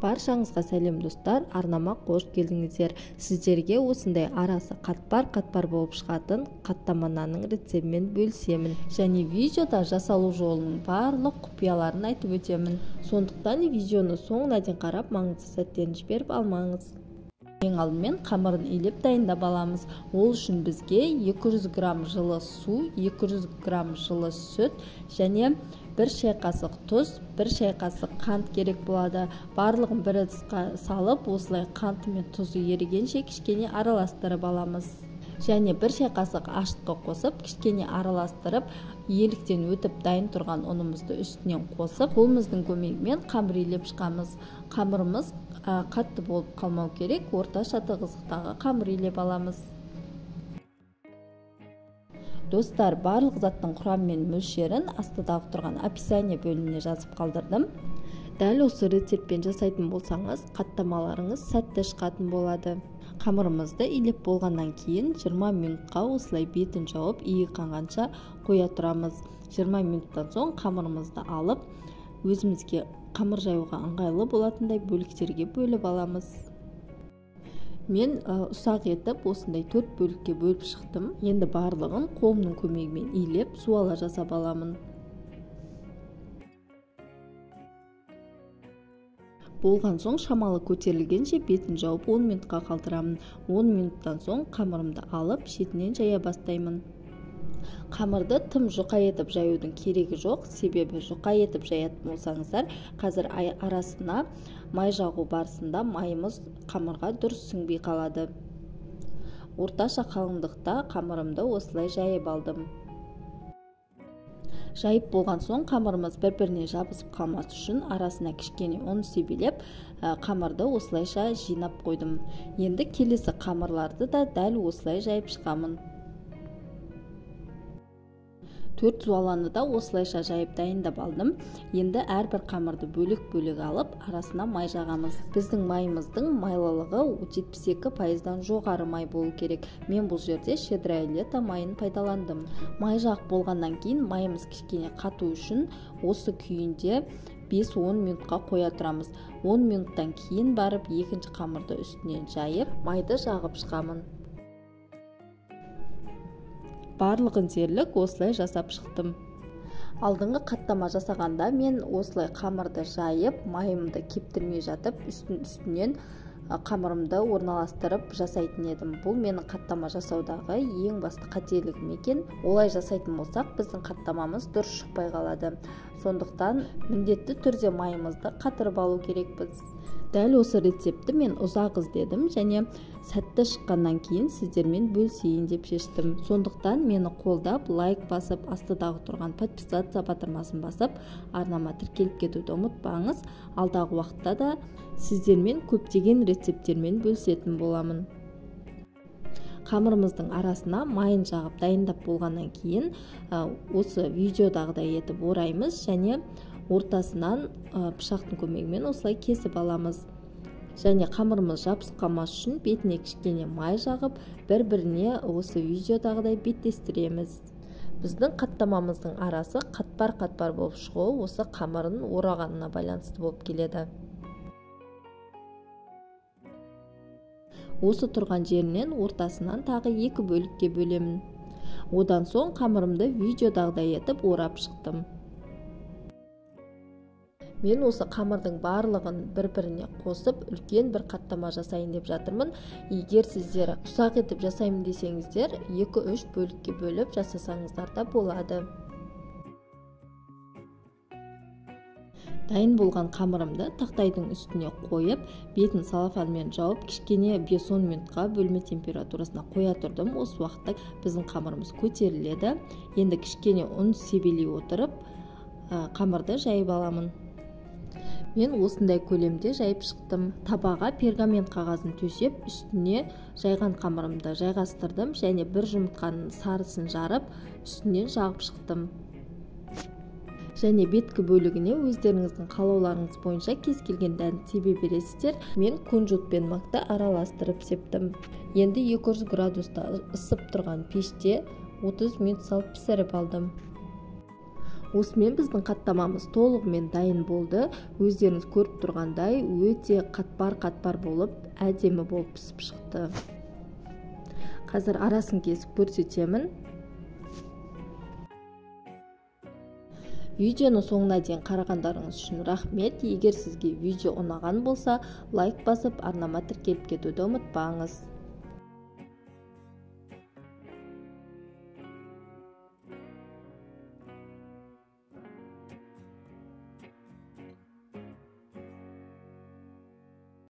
Баршаңызға сәлем достар, арнама қош келдіңіздер. Сіздерге осындай арасы қатпар болып шығатын қаттама нанның рецептімен бөлісемін. Және видеода жасалу жолының барлық құпияларын айтып өтемін. Сондықтан видеоны соңына дейін қарап, маңызды сәттерін жіберіп алмаңыз. Ең алдымен қамырын илеп дайындап аламыз. Ол үшін бізге 200 грамм жылы су, 200 грамм жылы сүт және 1 шай қасық тұз, 1 шай қасық қант керек болады. Барлығын бір ыдысқа салып, осылай қанты мен тұзы ерігенше кішкене араластырып аламыз. Және 1 шай қасық ашытқы қосып, кішкене араластырып, еліктен өтіп дайын тұрған ұнымызды үстінен қосып, қолымыздың көмегімен қамыр илеп шығамыз. Қамырымыз қатты болып қалмау керек, орташа тығыздықтағы қамыр илеп аламыз. Достар, барлық заттың құрамы мен мөлшерін астыдағы тұрған описание бөліміне жазып қалдырдым. Дәл осы рецептпен жасайтын болсаңыз, қаттамаларыңыз сәтті шығатын болады. Қамырымызды илеп болғаннан кейін 20 минутқа осылай бетін жауып, иі қанғанша қоя тұрамыз. 20 минуттан соң қамырымызды алып, өзімізге қамыр жаюға ыңғайлы болатындай бөліктерге бөліп аламыз. Мен ұсақ етіп осындай 4 бөлікке бөліп шықтым. Енді барлығын қолымның көмегімен илеп суала жасап аламын. Болған соң шамалы көтерілгенше бетін жауып 10 минутқа қалдырамын. 10 минуттан соң қамырымды алып шетінен жая бастаймын. Қамырды тым жұқа етіп жаюдың керегі жоқ, себебі жұқа етіп жаятын болсаңыздар, қазір арасына май жағу барысында майымыз қамырға дұрыс сіңбей қалады. Орташа қалыңдықта қамырымды осылай жайып алдым. Жайып болған соң қамырымыз бір-біріне жабысып қалмас үшін арасына кішкене ұн себелеп, қамырды осылайша жинап қойдым. Енді келесі қамырларды да дәл осылай жайып шығамын. 4 зуаланы да осылайша жайып дайындап алдым. Енді әрбір қамырды бөлек-бөлек алып, арасына май жағамыз. Біздің майымыздың майлылығы 72%-дан жоғары май болу керек. Мен бұл жерде щедрое лето майын пайдаландым. Май жағып болғаннан кейін майымыз кішкене қату үшін осы күйінде 5-10 минутқа қоя тұрамыз. 10 минуттан кейін барып екінші қамырды үстінен жайып, майды жағып шығамын. Барлығын дерлік осылай жасап шықтым. Алдыңғы қаттама жасағанда мен осылай қамырды жайып, майымды кептірмей жатып, үстінен қамырымды орналастырып жасайтын едім. Бұл менің қаттама жасаудағы ең басты қателігім екен. Олай жасайтын болсақ, біздің қаттамамыз дұрыс шықпай қалады. Сондықтан міндетті түрде майымызды қатырып алу керекпіз. Дәл осы рецепті мен ұзақ іздедім және сәтті шыққаннан кейін сіздермен бөлісейін деп шештім. Сондықтан мені қолдап, лайк басып, астыдағы тұрған подписаться батырмасын басып, арнама тіркеліп кетуді ұмытпаңыз. Алдағы уақытта да сіздермен көптеген рецепттермен бөлісетін боламын. Қамырымыздың арасына майын жағып дайындап болғаннан кейін осы видеодағыдай етіп ораймыз және ортасынан пышақтың көмегімен осылай кесіп аламыз. Және қамырымыз жабысып қалмас үшін бетіне кішкене май жағып, бір-біріне осы видеодағыдай беттестіреміз. Біздің қаттамамыздың арасы қатпар болып шығуы осы қамырын орағанына байланысты болып келеді. Осы тұрған жерінен ортасынан тағы 2 бөлікке бөлемін. Одан соң қамырымды видеодағыдай етіп орап шықтым. Мен осы қамырдың барлығын бір-біріне қосып, үлкен бір қаттама жасайын деп жатырмын. Егер сіздер ұсақ етіп жасаймын десеңіздер, 2-3 бөлікке бөліп жасасаңыздар да болады. Дайын болған қамырымды тақтайдың үстіне қойып, бетін салафанмен жауып, кішкене 5-10 минутқа бөлме температурасына қоя тұрдым. Осы уақытта біздің қамырымыз көтеріледі. Енді кішкене ұн себелей отырып, қамырды жайып аламын. Мен осындай көлемде жайып шықтым. Табаға пергамент қағазын төсеп, үстіне жайған қамырымды жайғастырдым және бір жұмыртқаның сарысын жарып, үстінен жағып шықтым. Және беткі бөлігіне өздеріңіздің қалауларыңыз бойынша кез келген дәнді себе бересіздер. Мен кунжут пен макты араластырып септім. Енді 200 градуста ысып тұрған пеште 30 минут салып пісіріп алдым. Осымен біздің қаттамамыз толығымен дайын болды. Өздеріңіз көріп тұрғандай өте қатпар болып әдемі болып пісіп шықты. Қазір арасын кесіп көрсетемін. Видеоны соңына дейін қарағандарыңыз үшін рахмет. Егер сізге видео ұнаған болса, лайк басып, арнама тіркеліп кетуді ұмытпаңыз.